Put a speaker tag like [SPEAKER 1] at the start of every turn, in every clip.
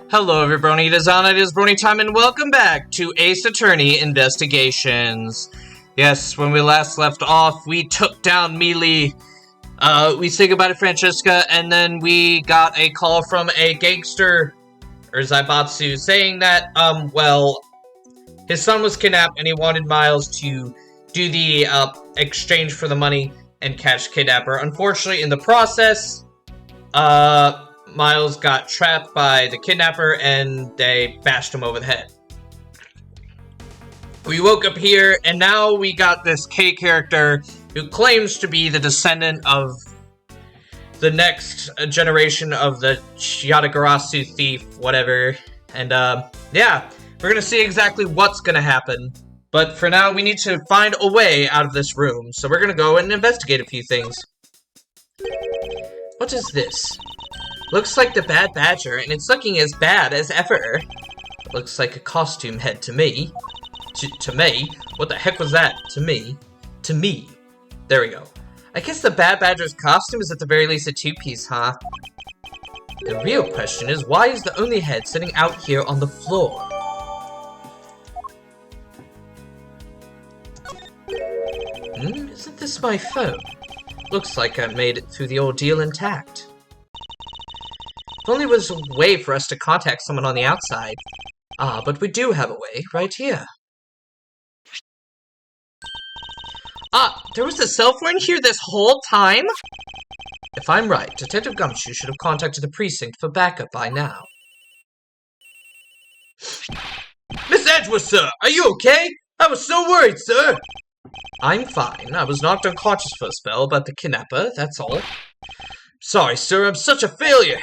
[SPEAKER 1] Hello everybody, it is Brony time and welcome back to Ace Attorney Investigations. Yes, when we last left off, we took down Mealy, we said goodbye to Francesca, and then we got a call from a gangster, or Zaibatsu, saying that, his son was kidnapped and he wanted Miles to do the, exchange for the money and catch kidnapper. Unfortunately, in the process, Miles got trapped by the kidnapper and they bashed him over the head. We woke up here and now we got this K character who claims to be the descendant of the next generation of the Yatagarasu thief, whatever. And, yeah, we're gonna see exactly what's gonna happen. But for now, we need to find a way out of this room. So we're gonna go and investigate a few things. What is this? Looks like the Bad Badger, and it's looking as bad as ever. Looks like a costume head to me. To me? What the heck was that? To me? To me. There we go. I guess the Bad Badger's costume is at the very least a two-piece, huh? The real question is, why is the only head sitting out here on the floor? Isn't this my phone? Looks like I made it through the ordeal intact. If only there was a way for us to contact someone on the outside. Ah, but we do have a way, right here. Ah, there was a cell phone here this whole time? If I'm right, Detective Gumshoe should have contacted the precinct for backup by now. Miss Edgeworth, sir! Are you okay? I was so worried, sir! I'm fine. I was knocked unconscious for a spell about the kidnapper, that's all. Sorry, sir, I'm such a failure!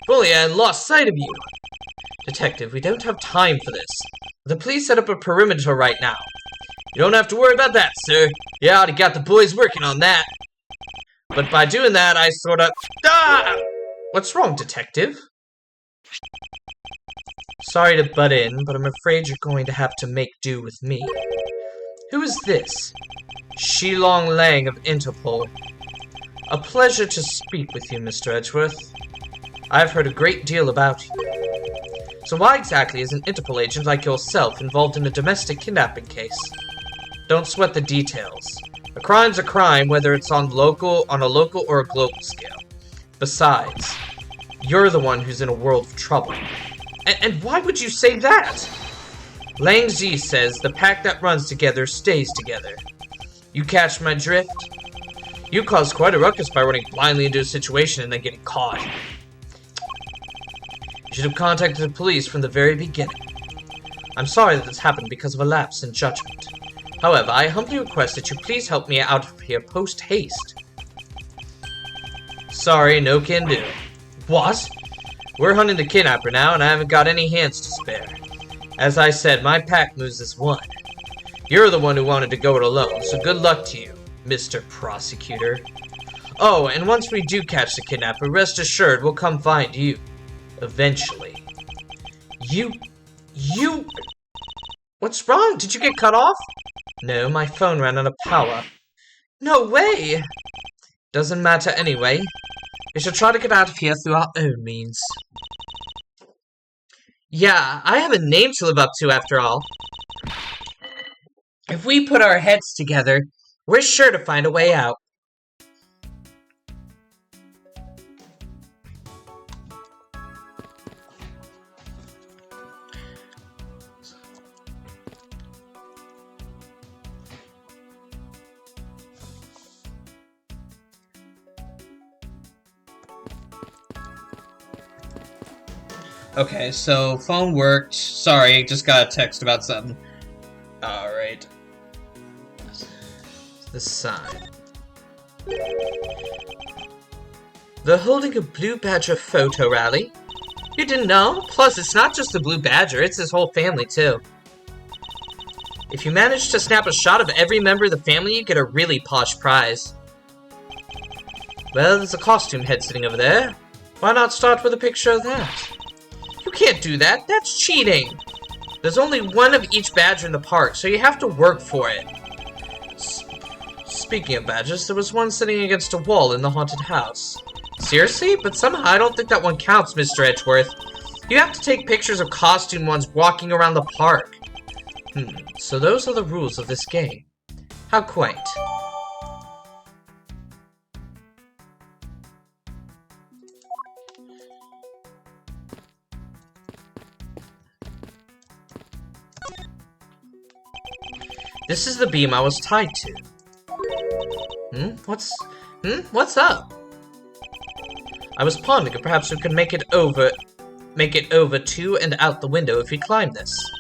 [SPEAKER 1] If only I hadn't lost sight of you. Detective, we don't have time for this. The police set up a perimeter right now. You don't have to worry about that, sir. You already got the boys working on that. But by doing that, I sort of... Ah! What's wrong, Detective? Sorry to butt in, but I'm afraid you're going to have to make do with me. Who is this? Shilong Lang of Interpol. A pleasure to speak with you, Mr. Edgeworth. I've heard a great deal about you. So why exactly is an Interpol agent like yourself involved in a domestic kidnapping case? Don't sweat the details. A crime's a crime, whether it's on a local or a global scale. Besides, you're the one who's in a world of trouble. And why would you say that? Lang Zi says the pack that runs together stays together. You catch my drift? You caused quite a ruckus by running blindly into a situation and then getting caught. You should have contacted the police from the very beginning. I'm sorry that this happened because of a lapse in judgment. However, I humbly request that you please help me out of here post-haste. Sorry, no can do. What? We're hunting the kidnapper now, and I haven't got any hands to spare. As I said, my pack moves as one. You're the one who wanted to go it alone, so good luck to you, Mr. Prosecutor. Oh, and once we do catch the kidnapper, rest assured we'll come find you. Eventually. You... What's wrong? Did you get cut off? No, my phone ran out of power. No way! Doesn't matter anyway. We should try to get out of here through our own means. Yeah, I have a name to live up to after all. If we put our heads together, we're sure to find a way out. Okay, so phone worked. Sorry, just got a text about something. Alright. The sign. They're holding a Blue Badger photo rally. You didn't know? Plus, it's not just the Blue Badger, it's his whole family, too. If you manage to snap a shot of every member of the family, you get a really posh prize. Well, there's a costume head sitting over there. Why not start with a picture of that? You can't do that. That's cheating. There's only one of each badger in the park, so you have to work for it. Speaking of badges, there was one sitting against a wall in the haunted house. Seriously? But somehow I don't think that one counts, Mr. Edgeworth. You have to take pictures of costume ones walking around the park. So those are the rules of this game. How quaint. This is the beam I was tied to. What's up? I was pondering if perhaps we could make it over to and out the window if we climb this.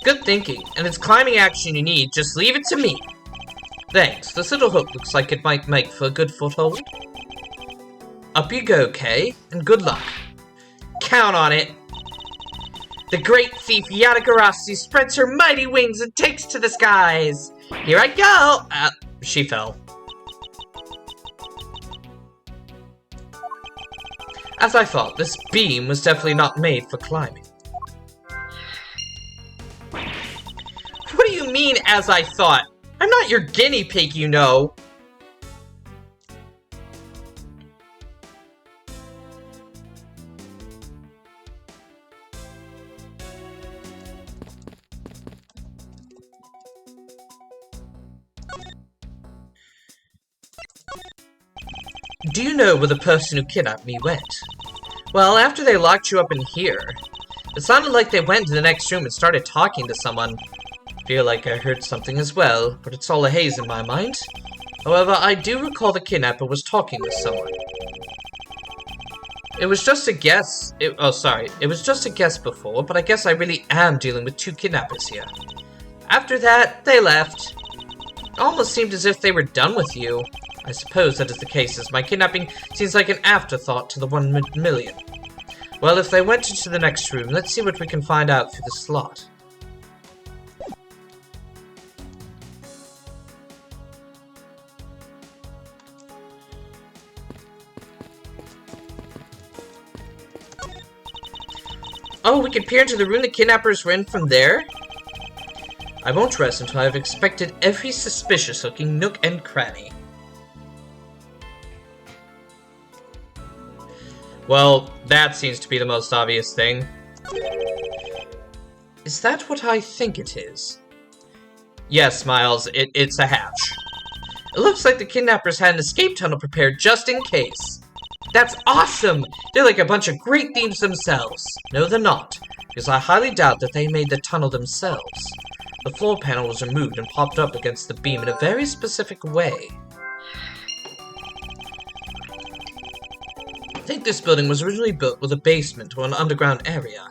[SPEAKER 1] Good thinking, and it's climbing action you need, just leave it to me. Thanks, this little hook looks like it might make for a good foothold. Up you go, Kay, and good luck. Count on it. The great thief Yatagarasu spreads her mighty wings and takes to the skies. Here I go! She fell. As I thought, this beam was definitely not made for climbing. What do you mean, as I thought? I'm not your guinea pig, you know. Do you know where the person who kidnapped me went? Well, after they locked you up in here, it sounded like they went to the next room and started talking to someone. Feel like I heard something as well, but it's all a haze in my mind. However, I do recall the kidnapper was talking with someone. It was just a guess. It was just a guess before, but I guess I really am dealing with two kidnappers here. After that, they left. It almost seemed as if they were done with you. I suppose that is the case, as my kidnapping seems like an afterthought to the 1 million. Well, if they went into the next room, let's see what we can find out through the slot. Oh, we can peer into the room the kidnappers were in from there? I won't rest until I have inspected every suspicious-looking nook and cranny. Well, that seems to be the most obvious thing. Is that what I think it is? Yes, Miles, it's a hatch. It looks like the kidnappers had an escape tunnel prepared just in case. That's awesome! They're like a bunch of great thieves themselves. No, they're not, because I highly doubt that they made the tunnel themselves. The floor panel was removed and popped up against the beam in a very specific way. I think this building was originally built with a basement or an underground area.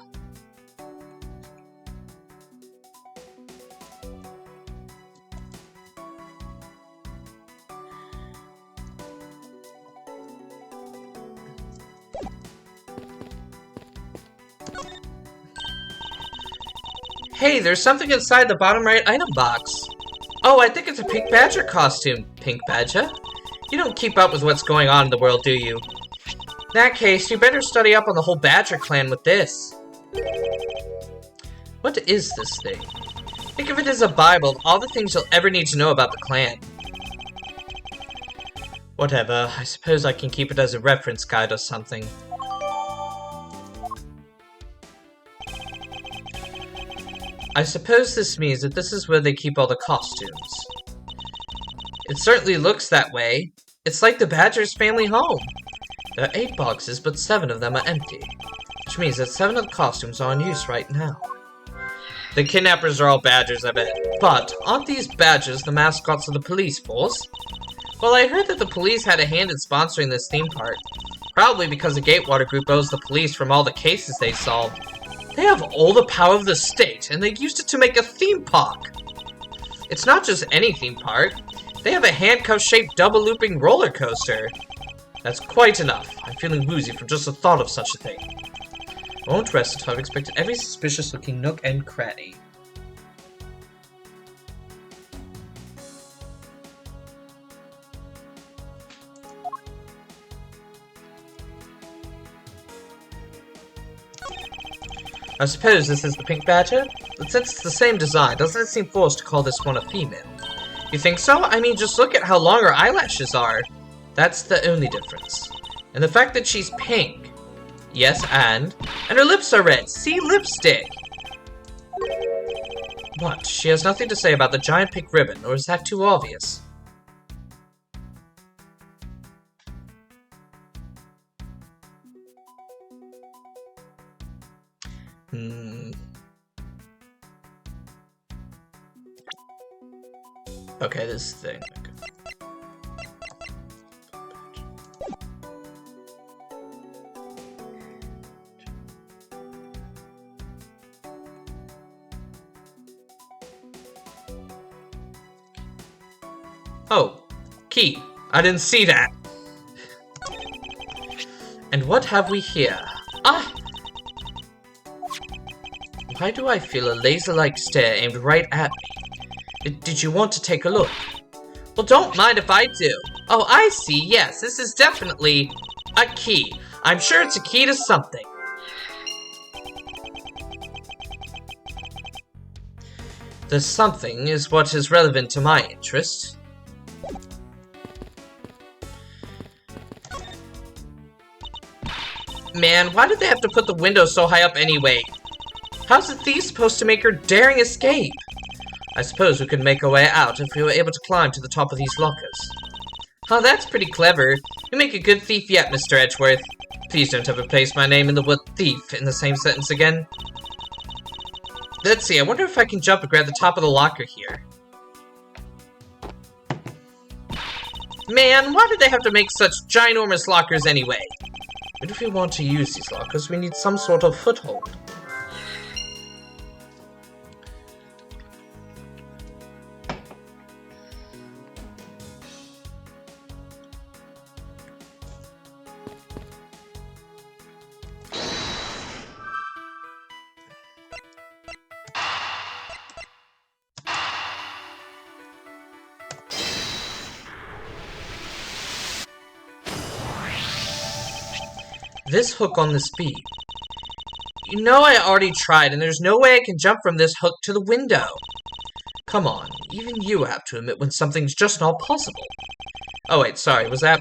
[SPEAKER 1] Hey, there's something inside the bottom right item box. Oh, I think it's a Pink Badger costume. Pink Badger? You don't keep up with what's going on in the world, do you? In that case, you better study up on the whole Badger clan with this. What is this thing? Think of it as a Bible of all the things you'll ever need to know about the clan. Whatever, I suppose I can keep it as a reference guide or something. I suppose this means that this is where they keep all the costumes. It certainly looks that way. It's like the Badger's family home. There are 8 boxes, but 7 of them are empty, which means that 7 of the costumes are in use right now. The kidnappers are all Badgers, I bet. But aren't these Badgers the mascots of the police force? Well, I heard that the police had a hand in sponsoring this theme park. Probably because the Gatewater Group owes the police from all the cases they solved. They have all the power of the state, and they used it to make a theme park. It's not just any theme park. They have a handcuff-shaped double-looping roller coaster. That's quite enough. I'm feeling woozy from just the thought of such a thing. I won't rest until I've inspected every suspicious-looking nook and cranny. I suppose this is the Pink Badger? But since it's the same design, doesn't it seem forced to call this one a female? You think so? I mean, just look at how long her eyelashes are. That's the only difference. And the fact that she's pink. Yes, and her lips are red. See, lipstick. What? She has nothing to say about the giant pink ribbon, or is that too obvious? Okay, this thing. Oh, key. I didn't see that. And what have we here? Ah! Why do I feel a laser-like stare aimed right at me? Did you want to take a look? Well, don't mind if I do. Oh, I see. Yes, this is definitely a key. I'm sure it's a key to something. The something is what is relevant to my interest. Man, why did they have to put the window so high up anyway? How's the thief supposed to make her daring escape? I suppose we could make our way out if we were able to climb to the top of these lockers. Oh, that's pretty clever. You make a good thief yet, Mr. Edgeworth. Please don't ever place my name in the word thief in the same sentence again. Let's see, I wonder if I can jump and grab the top of the locker here. Man, why did they have to make such ginormous lockers anyway? But if we want to use these lockers, we need some sort of foothold. This hook on this bead. You know I already tried, and there's no way I can jump from this hook to the window. Come on, even you have to admit when something's just not possible. Oh wait, sorry, was that...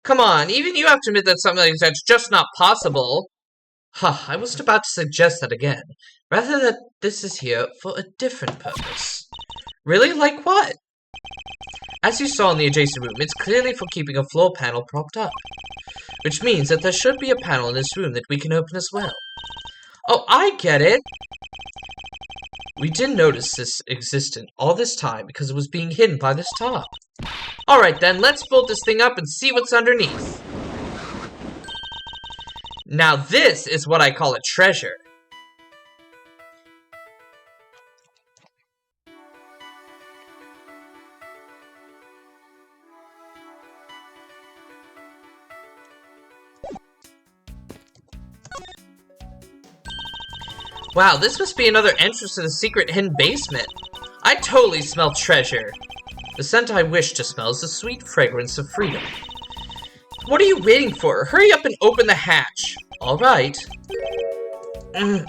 [SPEAKER 1] Come on, even you have to admit that something that's just not possible. Huh, I wasn't about to suggest that again. Rather that this is here for a different purpose. Really? Like what? As you saw in the adjacent room, it's clearly for keeping a floor panel propped up. Which means that there should be a panel in this room that we can open as well. Oh, I get it! We didn't notice this existed all this time because it was being hidden by this top. Alright then, let's bolt this thing up and see what's underneath. Now this is what I call a treasure. Wow, this must be another entrance to the secret hidden basement. I totally smell treasure. The scent I wish to smell is the sweet fragrance of freedom. What are you waiting for? Hurry up and open the hatch. Alright. This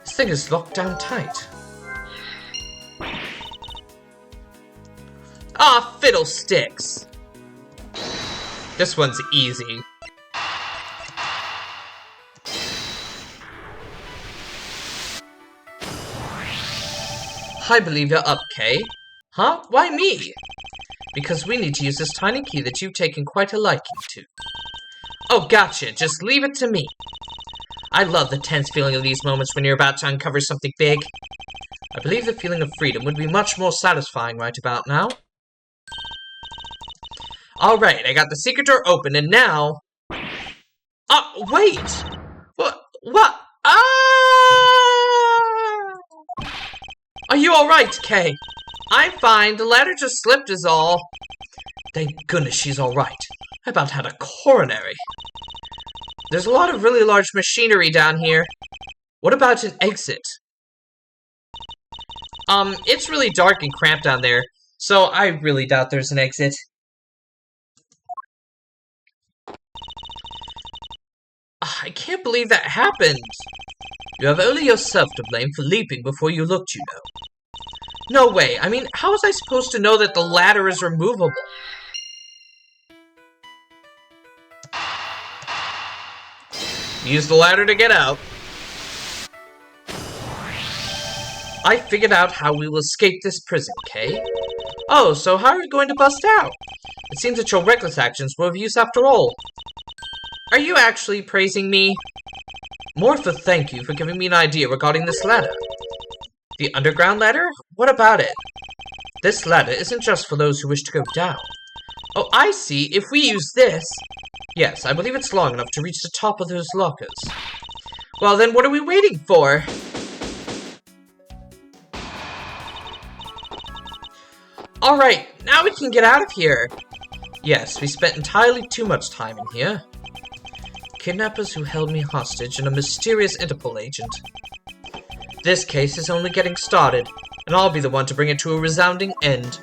[SPEAKER 1] thing is locked down tight. Ah, fiddlesticks. This one's easy. I believe you're up, Kay. Huh? Why me? Because we need to use this tiny key that you've taken quite a liking to. Oh, gotcha. Just leave it to me. I love the tense feeling of these moments when you're about to uncover something big. I believe the feeling of freedom would be much more satisfying right about now. Alright, I got the secret door open, and now... wait! What? Are you alright, Kay? I'm fine. The ladder just slipped is all. Thank goodness she's alright. I about had a coronary. There's a lot of really large machinery down here. What about an exit? It's really dark and cramped down there, so I really doubt there's an exit. I can't believe that happened. You have only yourself to blame for leaping before you looked, you know. No way. I mean, how was I supposed to know that the ladder is removable? Use the ladder to get out. I figured out how we will escape this prison, Kay. Oh, so how are we going to bust out? It seems that your reckless actions were of use after all. Are you actually praising me? More for thank you for giving me an idea regarding this ladder. The underground ladder? What about it? This ladder isn't just for those who wish to go down. Oh, I see. If we use this... Yes, I believe it's long enough to reach the top of those lockers. Well, then what are we waiting for? Alright, now we can get out of here. Yes, we spent entirely too much time in here. Kidnappers who held me hostage and a mysterious Interpol agent. This case is only getting started, and I'll be the one to bring it to a resounding end.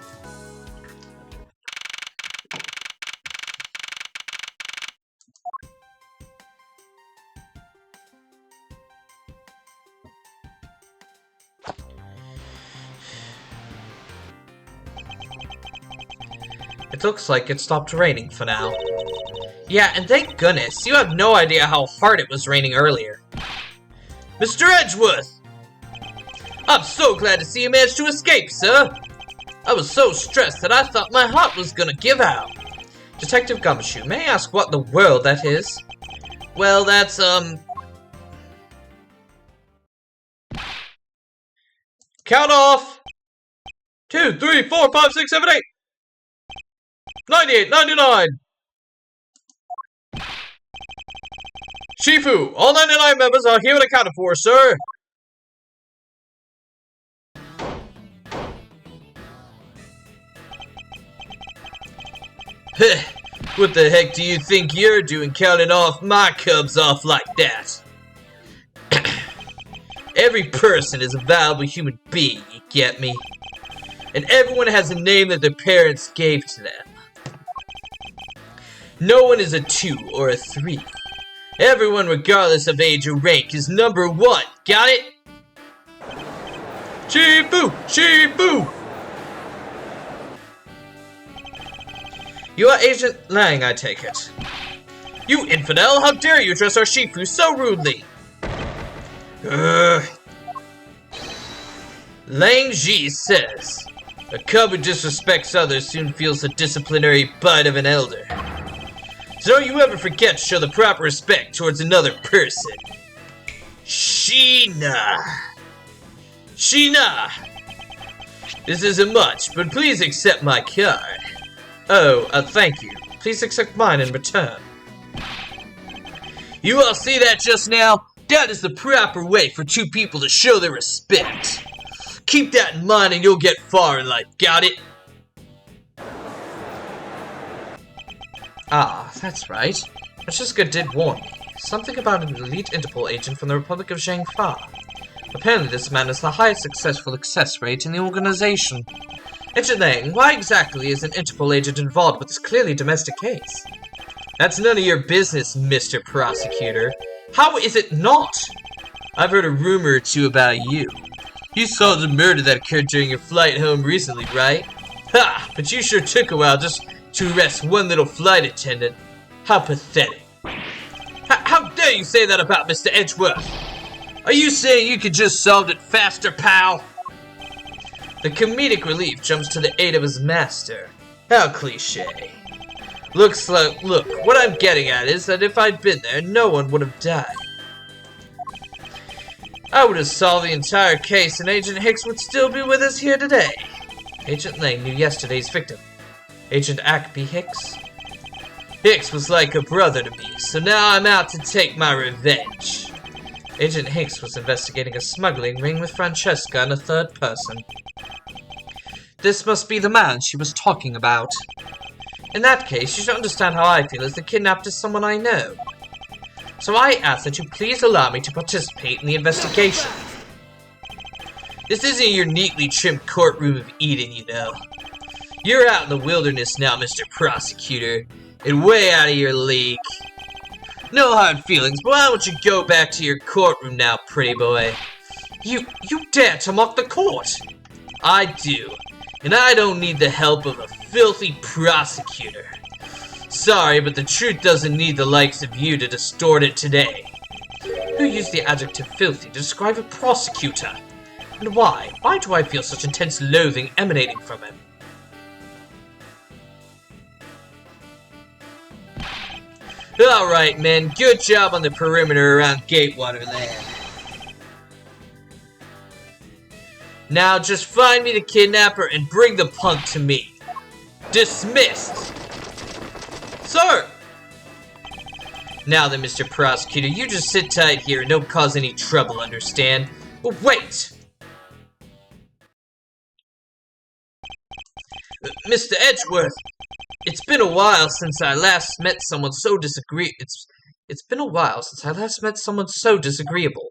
[SPEAKER 1] It looks like it stopped raining for now. Yeah, and thank goodness, you have no idea how hard it was raining earlier. Mr. Edgeworth! I'm so glad to see you managed to escape, sir! I was so stressed that I thought my heart was gonna give out. Detective Gumshoe, may I ask what in the world that is? Well, that's, Count off! 2, 3, 4, 5, 6, 7, 8! 98, 99! Shifu, all 99 members are here and accounted for, sir! What the heck do you think you're doing counting off my cubs off like that? Every person is a valuable human being, you get me? And everyone has a name that their parents gave to them. No one is a 2 or a 3. Everyone, regardless of age or rank, is number 1. Got it? Shifu! Shifu! You are Agent Lang, I take it. You infidel! How dare you address our Shifu so rudely! Lang Ji says, a cub who disrespects others soon feels the disciplinary bite of an elder. So don't you ever forget to show the proper respect towards another person. Sheena! Sheena! This isn't much, but please accept my card. Oh, thank you. Please accept mine in return. You all see that just now? That is the proper way for two people to show their respect. Keep that in mind and you'll get far in life, got it? Ah, that's right. Francesca did warn me. Something about an elite Interpol agent from the Republic of Zhangfa. Apparently this man has the highest successful success rate in the organization. Agent Lang, why exactly is an Interpol agent involved with this clearly domestic case? That's none of your business, Mr. Prosecutor. How is it not? I've heard a rumor or two about you. You saw the murder that occurred during your flight home recently, right? Ha! But you sure took a while just to arrest one little flight attendant. How pathetic. How dare you say that about Mr. Edgeworth? Are you saying you could just solve it faster, pal? The comedic relief jumps to the aid of his master. How cliché. Look, what I'm getting at is that if I'd been there, no one would have died. I would have solved the entire case and Agent Hicks would still be with us here today. Agent Lang knew yesterday's victim. Agent Ackby Hicks. Hicks was like a brother to me, so now I'm out to take my revenge. Agent Hicks was investigating a smuggling ring with Francesca and a third person. This must be the man she was talking about. In that case, you should understand how I feel as the kidnapped is someone I know. So I ask that you please allow me to participate in the investigation. This isn't your neatly trimmed courtroom of Eden, you know. You're out in the wilderness now, Mr. Prosecutor, and way out of your league. No hard feelings, but why don't you go back to your courtroom now, pretty boy? You dare to mock the court? I do, and I don't need the help of a filthy prosecutor. Sorry, but the truth doesn't need the likes of you to distort it today. Who used the adjective filthy to describe a prosecutor? And why? Why do I feel such intense loathing emanating from him? Alright, men. Good job on the perimeter around Gatewater Land. Now just find me the kidnapper and bring the punk to me. Dismissed! Sir! Now then, Mr. Prosecutor, you just sit tight here and don't cause any trouble, understand? But wait! Mr. Edgeworth, it's been a while since I last met someone so It's been a while since I last met someone so disagreeable.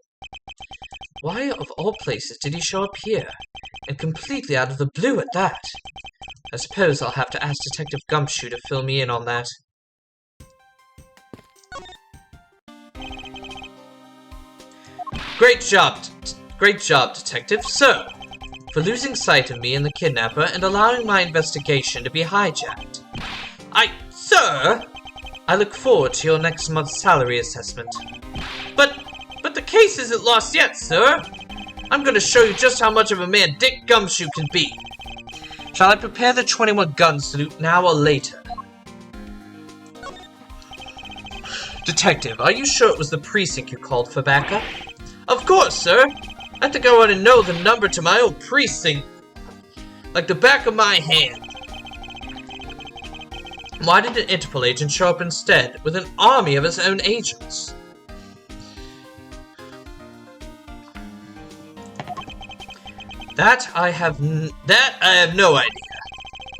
[SPEAKER 1] Why, of all places, did he show up here? And completely out of the blue at that. I suppose I'll have to ask Detective Gumshoe to fill me in on that. Great job, Detective. So, for losing sight of me and the kidnapper and allowing my investigation to be hijacked. Sir! I look forward to your next month's salary assessment. But the case isn't lost yet, sir! I'm gonna show you just how much of a man Dick Gumshoe can be. Shall I prepare the 21 gun salute now or later? Detective, are you sure it was the precinct you called for backup? Of course, sir! I think I want to know the number to my own precinct like the back of my hand. Why did an Interpol agent show up instead, with an army of his own agents? That I have no idea.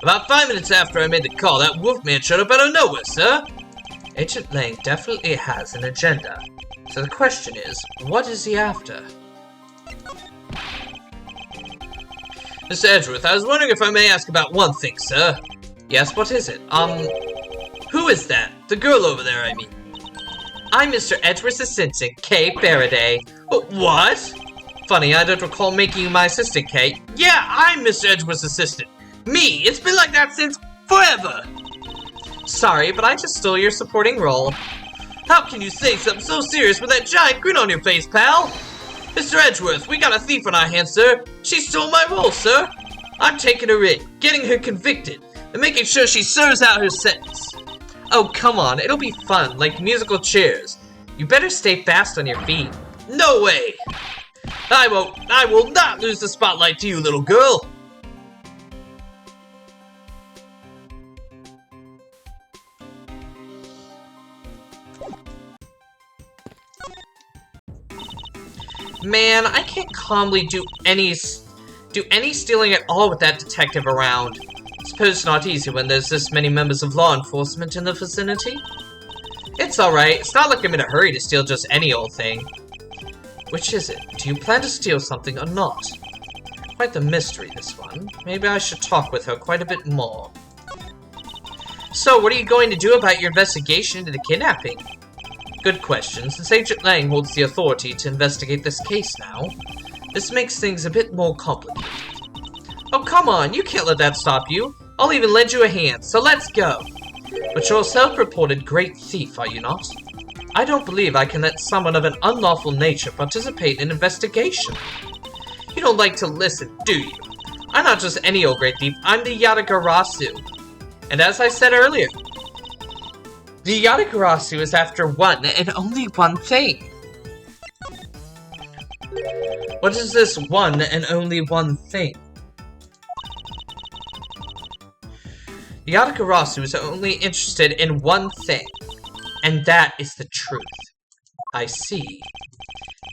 [SPEAKER 1] About 5 minutes after I made the call, that Wolfman showed up out of nowhere, sir. Agent Lang definitely has an agenda. So the question is, what is he after? Mr. Edgeworth, I was wondering if I may ask about one thing, sir. Yes, what is it? Who is that? The girl over there, I mean. I'm Mr. Edgeworth's assistant, Kay Faraday. What? Funny, I don't recall making you my assistant, Kay. Yeah, I'm Mr. Edgeworth's assistant. Me! It's been like that since forever! Sorry, but I just stole your supporting role. How can you say something so serious with that giant grin on your face, pal? Mr. Edgeworth, we got a thief on our hands, sir. She stole my role, sir. I'm taking her in, getting her convicted, and making sure she serves out her sentence. Oh, come on, it'll be fun, like musical chairs. You better stay fast on your feet. No way! I will not lose the spotlight to you, little girl. Man, I can't calmly do any stealing at all with that detective around. I suppose it's not easy when there's this many members of law enforcement in the vicinity. It's alright, it's not like I'm in a hurry to steal just any old thing. Which is it? Do you plan to steal something or not? Quite the mystery, this one. Maybe I should talk with her quite a bit more. So, what are you going to do about your investigation into the kidnapping? Good question. Since Agent Lang holds the authority to investigate this case now, this makes things a bit more complicated. Oh, come on, you can't let that stop you. I'll even lend you a hand, so let's go. But you're a self-reported great thief, are you not? I don't believe I can let someone of an unlawful nature participate in an investigation. You don't like to listen, do you? I'm not just any old great thief, I'm the Yatagarasu. And as I said earlier, the Yatagarasu is after one and only one thing. What is this one and only one thing? The Yatagarasu is only interested in one thing, and that is the truth. I see.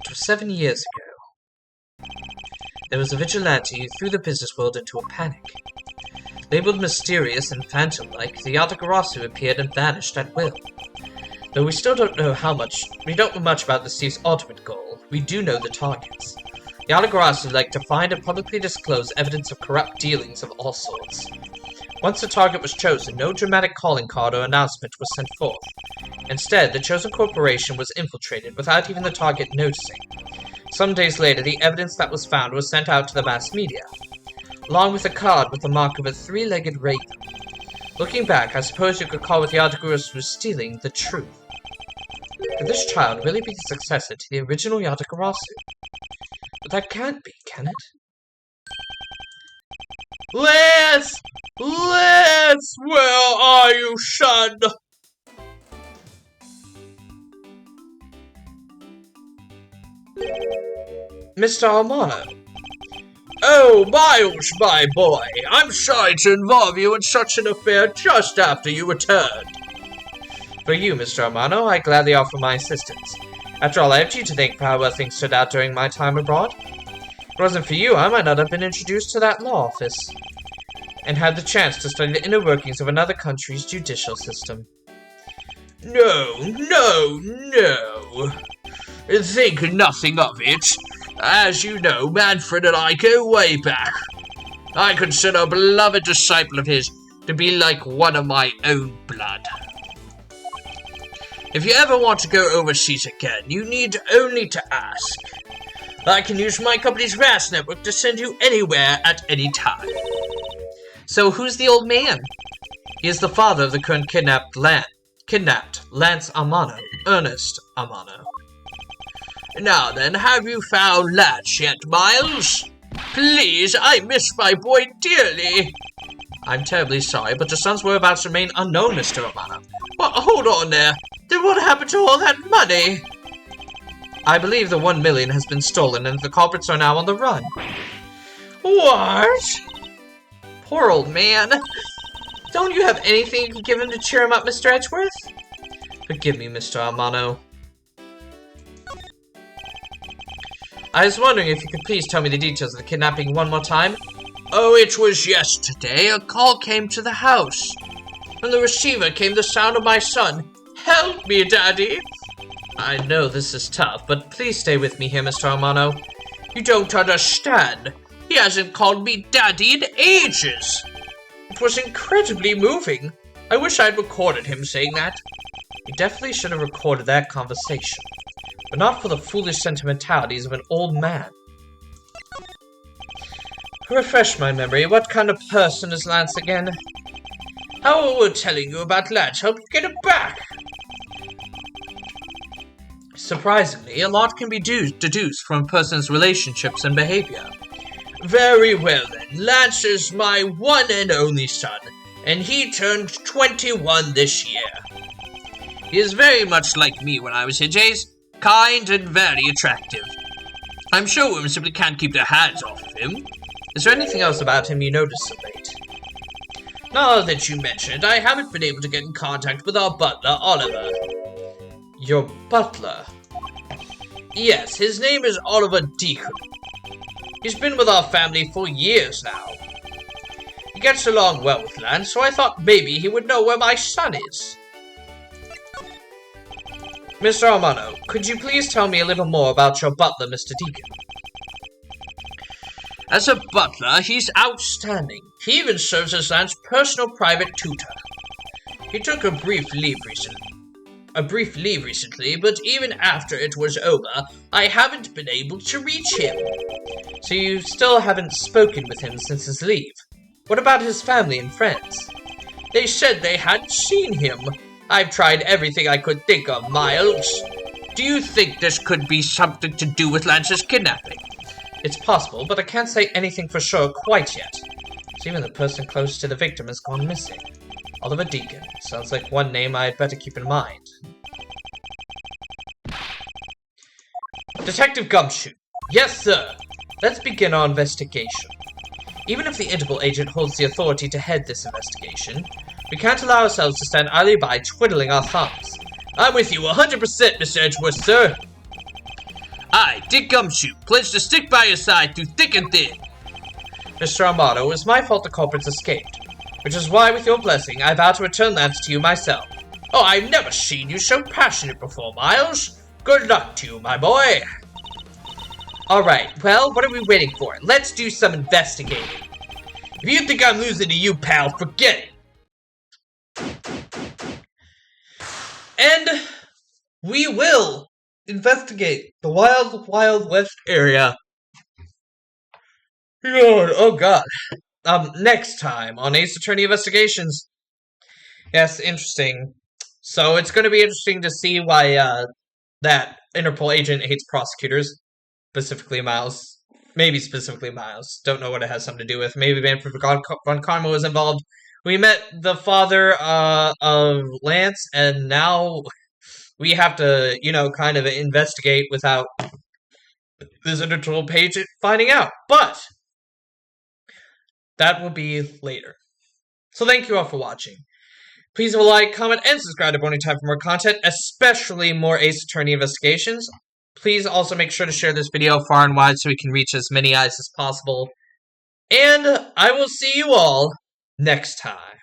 [SPEAKER 1] It was 7 years ago. There was a vigilante who threw the business world into a panic. Labeled mysterious and phantom-like, the Yatagarasu appeared and vanished at will. Though we still don't know much about the thief's ultimate goal, we do know the targets. The Yatagarasu like to find and publicly disclose evidence of corrupt dealings of all sorts. Once the target was chosen, no dramatic calling card or announcement was sent forth. Instead, the chosen corporation was infiltrated without even the target noticing. Some days later, the evidence that was found was sent out to the mass media, along with a card with the mark of a three-legged raven. Looking back, I suppose you could call what the Yatagarasu was stealing the truth. Could this child really be the successor to the original Yatagarasu? But that can't be, can it? Lance! Lance! Where are you, son? Mr. Amano. Oh, Miles, my boy. I'm sorry to involve you in such an affair just after you returned. For you, Mr. Amano, I gladly offer my assistance. After all, I have you to thank for how well things stood out during my time abroad. If it wasn't for you, I might not have been introduced to that law office, and had the chance to study the inner workings of another country's judicial system. No. Think nothing of it. As you know, Manfred and I go way back. I consider a beloved disciple of his to be like one of my own blood. If you ever want to go overseas again, you need only to ask. I can use my company's vast network to send you anywhere at any time. So who's the old man? He is the father of the current kidnapped Lance Amano, Ernest Amano. Now then, have you found Lance yet, Miles? Please, I miss my boy dearly. I'm terribly sorry, but the son's whereabouts remain unknown, Mr. Amano. Well, hold on there. Then what happened to all that money? I believe the 1 million has been stolen and the culprits are now on the run. What? Poor old man. Don't you have anything you can give him to cheer him up, Mr. Edgeworth? Forgive me, Mr. Amano. I was wondering if you could please tell me the details of the kidnapping one more time. Oh, it was yesterday. A call came to the house. From the receiver came the sound of my son. Help me, Daddy! I know this is tough, but please stay with me here, Mr. Amano. You don't understand. He hasn't called me Daddy in ages. It was incredibly moving. I wish I'd recorded him saying that. You definitely should have recorded that conversation, but not for the foolish sentimentalities of an old man. Refresh my memory. What kind of person is Lance again? How we're telling you about Lance helped get him back. Surprisingly, a lot can be deduced from a person's relationships and behavior. Very well then, Lance is my one and only son, and he turned 21 this year. He is very much like me when I was his age, kind and very attractive. I'm sure women simply can't keep their hands off of him. Is there anything else about him you noticed of late? Now that you mention it, I haven't been able to get in contact with our butler, Oliver. Your butler? Yes, his name is Oliver Deacon. He's been with our family for years now. He gets along well with Lance, so I thought maybe he would know where my son is. Mr. Amano, could you please tell me a little more about your butler, Mr. Deacon? As a butler, he's outstanding. He even serves as Lance's personal private tutor. He took a brief leave recently, but even after it was over, I haven't been able to reach him. So you still haven't spoken with him since his leave? What about his family and friends? They said they hadn't seen him. I've tried everything I could think of, Miles. Do you think this could be something to do with Lance's kidnapping? It's possible, but I can't say anything for sure quite yet. So even the person close to the victim has gone missing. Oliver Deacon. Sounds like one name I'd better keep in mind. Detective Gumshoe. Yes, sir. Let's begin our investigation. Even if the Interpol agent holds the authority to head this investigation, we can't allow ourselves to stand idly by twiddling our thumbs. I'm with you 100%, Mr. Edgeworth, sir. I, Dick Gumshoe, pledge to stick by your side through thick and thin. Mr. Amano, it was my fault the culprits escaped, which is why, with your blessing, I vow to return Lance to you myself. Oh, I've never seen you so passionate before, Miles. Good luck to you, my boy. Alright, well, what are we waiting for? Let's do some investigating. If you think I'm losing to you, pal, forget it. And we will investigate the Wild Wild West area. Oh god. Next time on Ace Attorney Investigations. Yes, interesting. So it's going to be interesting to see why that Interpol agent hates prosecutors, specifically Miles. Maybe specifically Miles. Don't know what it has something to do with. Maybe Manfred von Karma was involved. We met the father of Lance, and now we have to, kind of investigate without this Interpol agent finding out. But that will be later. So thank you all for watching. Please leave a like, comment, and subscribe to Bonnie Time for more content, especially more Ace Attorney investigations. Please also make sure to share this video far and wide so we can reach as many eyes as possible. And I will see you all next time.